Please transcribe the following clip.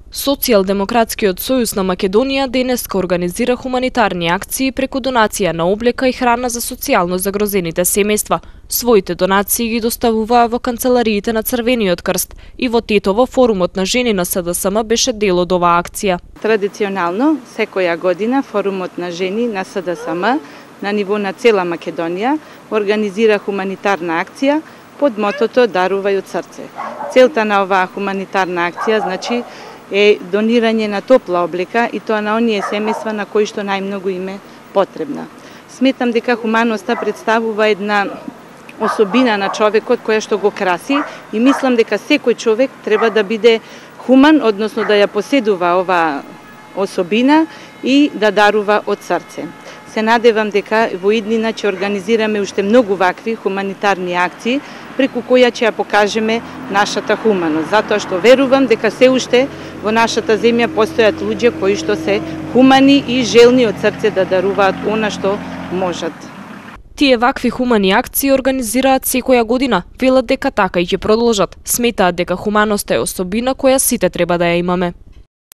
Социјалдемократскиот сојуз на Македонија денеска организира хуманитарни акции преку донација на облека и храна за социјално загрозените семејства. Своите донации ги доставуваа во канцелариите на Црвениот крст и во Тетово форумот на жени на СДСМ беше дел од оваа акција. Традиционално, секоја година форумот на жени на СДСМ на ниво на цела Македонија организира хуманитарна акција под мотото Дарувај од срце. Целта на оваа хуманитарна акција е донирање на топла облека и тоа на оние семејства на кои што најмногу им е потребна. Сметам дека хуманоста представува една особина на човекот која што го краси и мислам дека секој човек треба да биде хуман, односно да ја поседува оваа особина и да дарува од срце. Се надевам дека во иднина ќе организираме уште многу вакви хуманитарни акции преку која ќе ја покажеме нашата хуманост, затоа што верувам дека се уште во нашата земја постојат луѓе кои што се хумани и желни од срце да даруваат она што можат. Тие вакви хумани акции организираат секоја година, велат дека така и ќе продолжат. Сметаат дека хуманоста е особина која сите треба да ја имаме.